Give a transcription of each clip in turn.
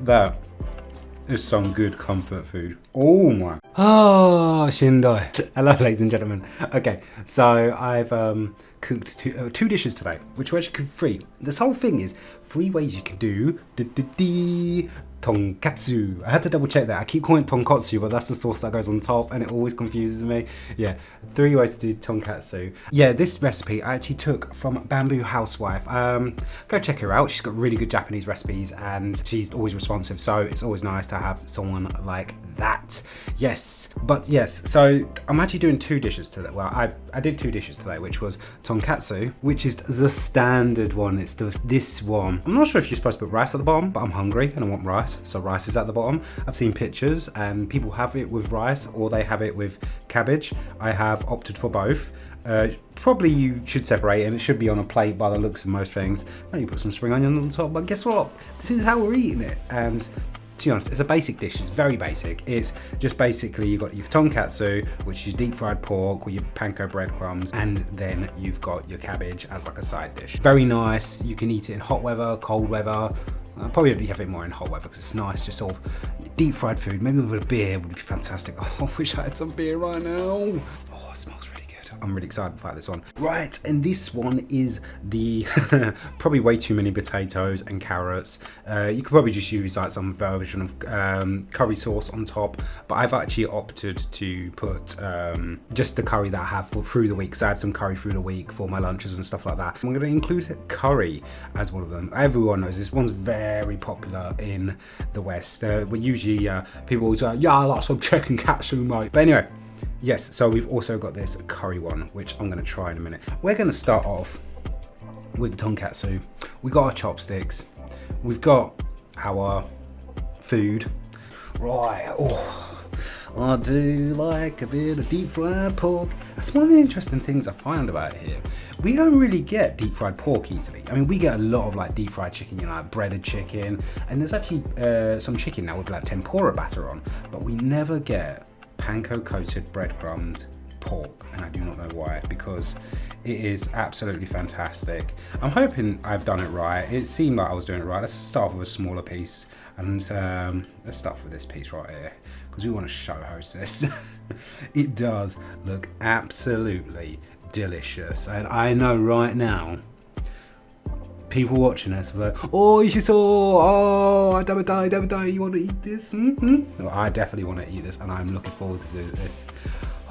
That is some good comfort food. Oh my. Oh, shindoi. Hello, ladies and gentlemen. Okay, so I've cooked two dishes today, which were actually cooked free. This whole thing is 3 ways you can do Tonkatsu. I had to double check that. I keep calling it Tonkatsu, but that's the sauce that goes on top and it always confuses me. Yeah, 3 ways to do Tonkatsu. Yeah, this recipe I actually took from Bamboo Housewife. Go check her out. She's got really good Japanese recipes and she's always responsive, so it's always nice to have someone like that. Yes, but yes, so I'm actually doing 2 dishes today. Well, I did 2 dishes today, which was Tonkatsu, which is the standard one. It's this one. I'm not sure if you're supposed to put rice at the bottom, but I'm hungry and I want rice, so rice is at the bottom. I've seen pictures and people have it with rice or they have it with cabbage. I have opted for both. Probably you should separate and it should be on a plate by the looks of most things. Maybe put some spring onions on top, but guess what? This is how we're eating it. And to be honest, it's a basic dish. It's very basic. It's just basically you've got your tonkatsu, which is deep fried pork with your panko breadcrumbs, and then you've got your cabbage as like a side dish. Very nice. You can eat it in hot weather, cold weather. Probably have it more in hot weather because it's nice, just sort of deep fried food. Maybe with a beer would be fantastic. Oh, I wish I had some beer right now. Oh, it smells really good. I'm really excited about this one. Right, and this one is the probably way too many potatoes and carrots. You could probably just use like some version of curry sauce on top, but I've actually opted to put just the curry that I have through the week. So I had some curry through the week for my lunches and stuff like that. I'm going to include curry as one of them. Everyone knows this one's very popular in the West. But usually people always go, yeah, I like some chicken katsu, mate. But anyway, yes, so we've also got this curry one, which I'm going to try in a minute. We're going to start off with the tonkatsu. We got our chopsticks. We've got our food. Right, oh, I do like a bit of deep fried pork. That's one of the interesting things I find about here. We don't really get deep fried pork easily. I mean, we get a lot of like deep fried chicken, you know, like breaded chicken. And there's actually some chicken now with like tempura batter on, but we never get panko coated breadcrumbed pork, and I do not know why, because it is absolutely fantastic. I'm hoping I've done it right. It seemed like I was doing it right. Let's start with a smaller piece, and let's start with this piece right here, because we want to show host this. It does look absolutely delicious, and I know right now people watching us were like, oh, you should oh, you want to eat this? Mm-hmm. Well, I definitely want to eat this, and I'm looking forward to do this.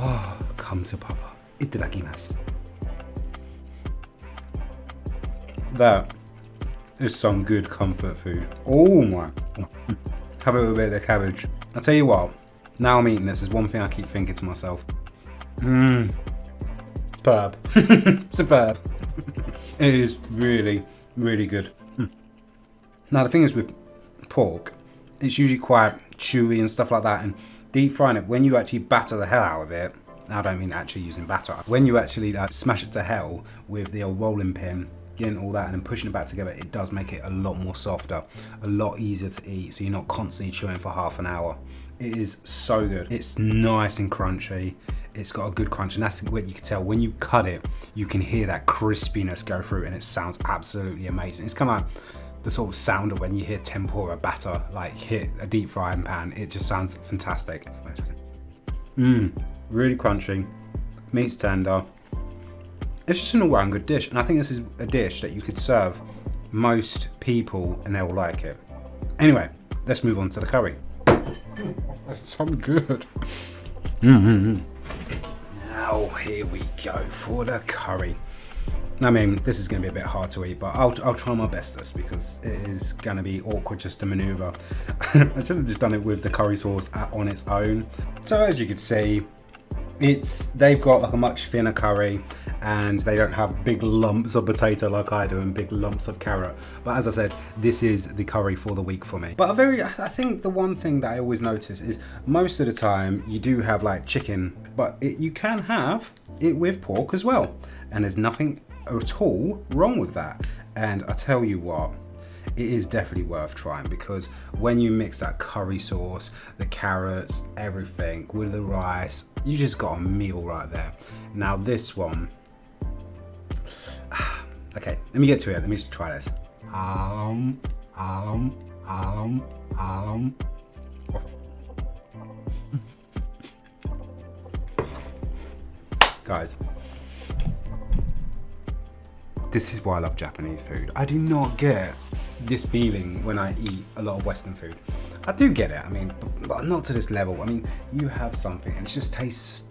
Oh, come to Papa. Itadakimasu. That is some good comfort food. Oh my. Have it with a bit of the cabbage. I'll tell you what, now I'm eating this, there's one thing I keep thinking to myself. Superb. Superb. It is really, really good. Now the thing is with pork, it's usually quite chewy and stuff like that, and deep frying it, when you actually batter the hell out of it, I don't mean actually using batter, when you actually smash it to hell with the old rolling pin, getting all that and then pushing it back together, it does make it a lot more softer, a lot easier to eat, so you're not constantly chewing for half an hour. It is so good. It's nice and crunchy. It's got a good crunch, and that's what you can tell when you cut it. You can hear that crispiness go through, and it sounds absolutely amazing. It's kind of like the sort of sound of when you hear tempura batter like hit a deep frying pan. It just sounds fantastic. Really crunchy, meat's tender. It's just an all-round good dish, and I think this is a dish that you could serve most people and they'll like it. Anyway, let's move on to the curry. That's so good. Now here we go for the curry. I mean, this is going to be a bit hard to eat, but I'll try my bestest because it is going to be awkward just to maneuver. I should have just done it with the curry sauce on its own. So as you can see, they've got like a much thinner curry, and they don't have big lumps of potato like I do and big lumps of carrot. But as I said, this is the curry for the week for me. But I think the one thing that I always notice is most of the time you do have like chicken, but you can have it with pork as well. And there's nothing at all wrong with that. And I tell you what, it is definitely worth trying, because when you mix that curry sauce, the carrots, everything with the rice, you just got a meal right there. Now this one, okay, let me get to it. Let me just try this. Guys, this is why I love Japanese food. I do not get this feeling when I eat a lot of Western food. I do get it, I mean, but not to this level. I mean, you have something and it just tastes,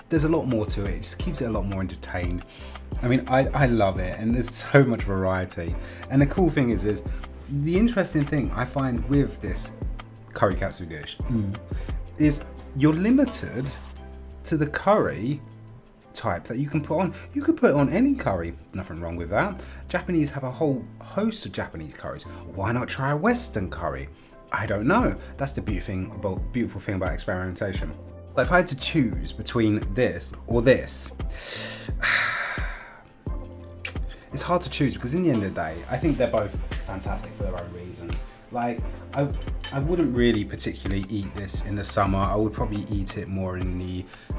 there's a lot more to it. It just keeps it a lot more entertained. I mean, I love it, and there's so much variety. And the cool thing is the interesting thing I find with this curry katsu dish is you're limited to the curry type that you can put on. You could put it on any curry, nothing wrong with that. Japanese have a whole host of Japanese curries. Why not try a Western curry? I don't know. That's the beautiful thing about experimentation. But if I had to choose between this or this, it's hard to choose because in the end of the day, I think they're both fantastic for their own reasons. Like, I wouldn't really particularly eat this in the summer. I would probably eat it more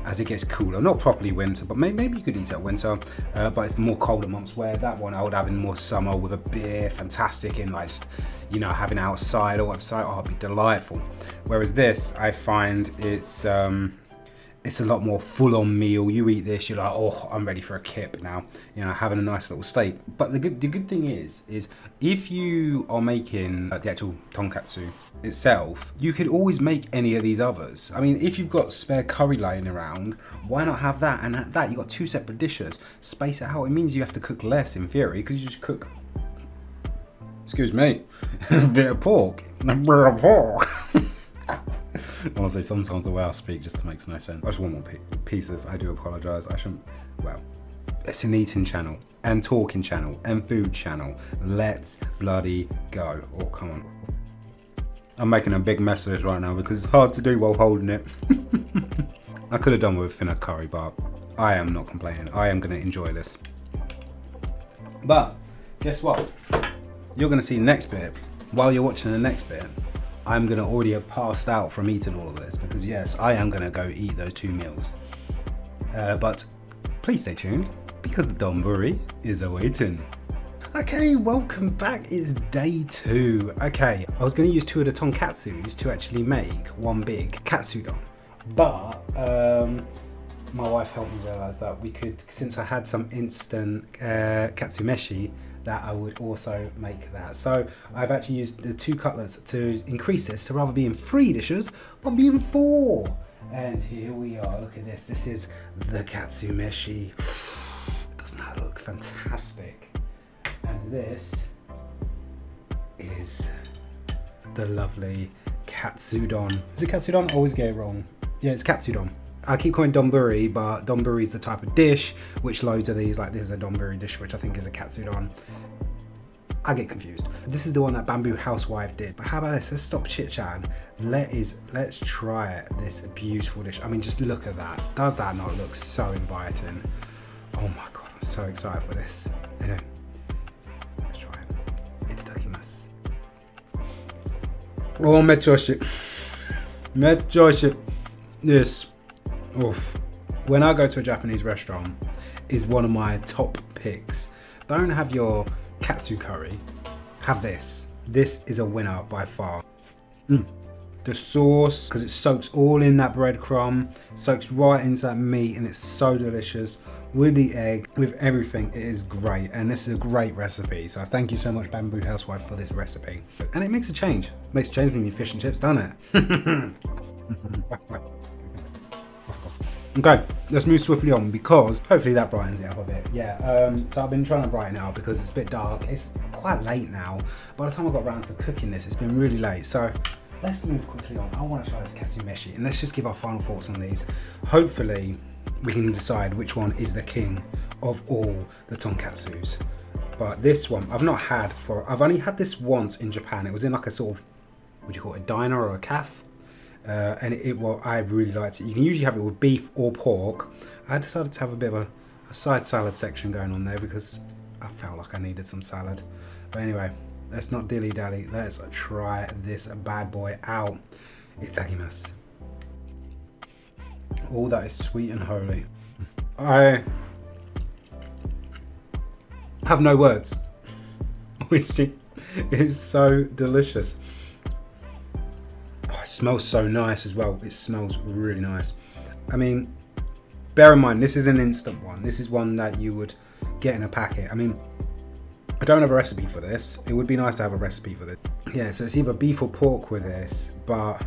as it gets cooler. Not properly winter, but maybe you could eat it at winter, but it's the more colder months, where that one I would have in more summer with a beer, fantastic, and like, just, you know, having outside or outside, oh, it'd be delightful. Whereas this, I find it's a lot more full-on meal. You eat this, you're like, oh, I'm ready for a kip now. You know, having a nice little steak. But the good thing is if you are making the actual tonkatsu itself, you could always make any of these others. I mean, if you've got spare curry lying around, why not have that? And at that, you've got two separate dishes. Space it out. It means you have to cook less in theory, because you just cook, excuse me, a bit of pork. Honestly, sometimes the way I speak just makes no sense. I just want more pieces. I do apologise. I shouldn't. Well, it's an eating channel and talking channel and food channel. Let's bloody go. Oh, come on. I'm making a big mess of this right now because it's hard to do while holding it. I could have done with a thinner curry, but I am not complaining. I am going to enjoy this. But guess what? You're going to see the next bit. While you're watching the next bit, I'm going to already have passed out from eating all of this, because yes, I am going to go eat those 2 meals. But please stay tuned, because the donburi is awaiting. Okay, welcome back. It's day 2. Okay, I was going to use 2 of the tonkatsus to actually make one big katsudon. But my wife helped me realise that we could, since I had some instant katsumeshi, that I would also make that. So I've actually used the 2 cutlets to increase this to rather being 3 dishes, but being 4. And here we are. Look at this. This is the katsumeshi. Doesn't that look fantastic? And this is the lovely katsudon. Is it katsudon? I always get it wrong. Yeah, it's katsudon. I keep calling donburi, but donburi is the type of dish which loads of these, like this is a donburi dish, which I think is a katsudon. I get confused. This is the one that Bamboo Housewife did. But how about this? Let's stop chit-chatting. Let's try this beautiful dish. I mean, just look at that. Does that not look so inviting? Oh my god, I'm so excited for this. Anyway, let's try it. Itadakimasu. Oh, mechoshi. Mechoshi. This. Oof. When I go to a Japanese restaurant, is one of my top picks. Don't have your katsu curry, have this. This is a winner by far. The sauce, because it soaks all in that breadcrumb, soaks right into that meat, and it's so delicious. With the egg, with everything, it is great, and this is a great recipe. So thank you so much, Bamboo Housewife, for this recipe. And it makes a change. It makes a change when you fish and chips, doesn't it? Okay, let's move swiftly on, because hopefully that brightens it up a bit. Yeah, so I've been trying to brighten it up because it's a bit dark. It's quite late now. By the time I got around to cooking this, it's been really late. So let's move quickly on. I want to try this katsumeshi, and let's just give our final thoughts on these. Hopefully we can decide which one is the king of all the tonkatsus. But this one, I've only had this once in Japan. It was in like a sort of, would you call it a diner or a cafe? And I really liked it. You can usually have it with beef or pork. I decided to have a bit of a side salad section going on there because I felt like I needed some salad. But anyway, let's not dilly-dally. Let's try this bad boy out. Itadakimasu. All that is sweet and holy. I have no words. It is so delicious. smells so nice as well. It smells really nice. I mean, bear in mind, this is an instant one. This is one that you would get in a packet. I mean, I don't have a recipe for this. It would be nice to have a recipe for this. Yeah, so it's either beef or pork with this, but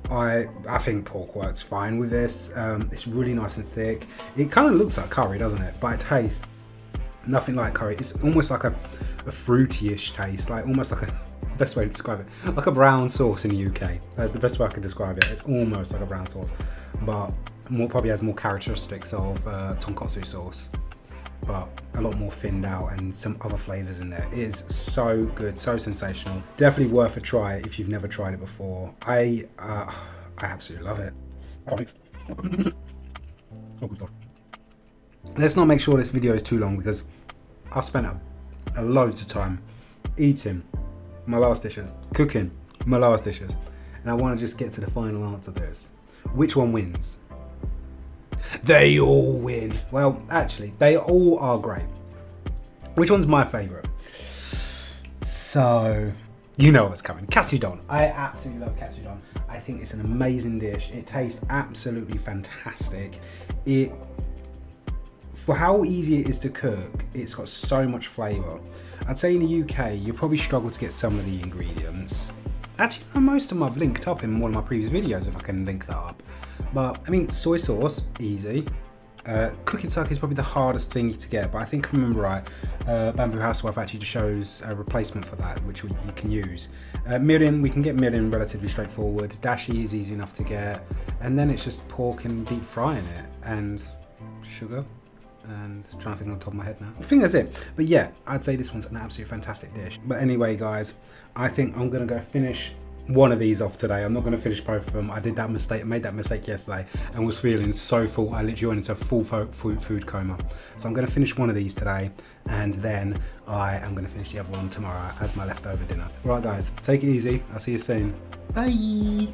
I think pork works fine with this. It's really nice and thick. It kind of looks like curry, doesn't it? But it tastes nothing like curry. It's almost like a fruity-ish taste, like almost like a, best way to describe it, like a brown sauce in the UK. That's the best way I can describe it. It's almost like a brown sauce, but probably has more characteristics of tonkatsu sauce, but a lot more thinned out and some other flavors in there. It is so good, so sensational. Definitely worth a try if you've never tried it before. I absolutely love it. Let's not make sure this video is too long because I've spent a loads of time eating my last dishes, cooking my last dishes, and I want to just get to the final answer to this. Which one wins? They all win. Well, actually, they all are great. Which one's my favorite? So, you know what's coming. Katsudon. I absolutely love Katsudon. I think it's an amazing dish. It tastes absolutely fantastic. For how easy it is to cook, it's got so much flavour. I'd say in the UK, you probably struggle to get some of the ingredients. Actually, most of them I've linked up in one of my previous videos, if I can link that up. But, I mean, soy sauce, easy. Cooking sake is probably the hardest thing to get, but I think I remember right, Bamboo Housewife actually shows a replacement for that, which you can use. Mirin, we can get mirin relatively straightforward. Dashi is easy enough to get. And then it's just pork and deep frying it, and sugar. And trying to think on top of my head now. I think that's it. But yeah, I'd say this one's an absolutely fantastic dish. But anyway, guys, I think I'm gonna go finish one of these off today. I'm not gonna finish both of them. I made that mistake yesterday and was feeling so full. I literally went into a full food coma. So I'm gonna finish one of these today, and then I am gonna finish the other one tomorrow as my leftover dinner. All right, guys, take it easy. I'll see you soon. Bye.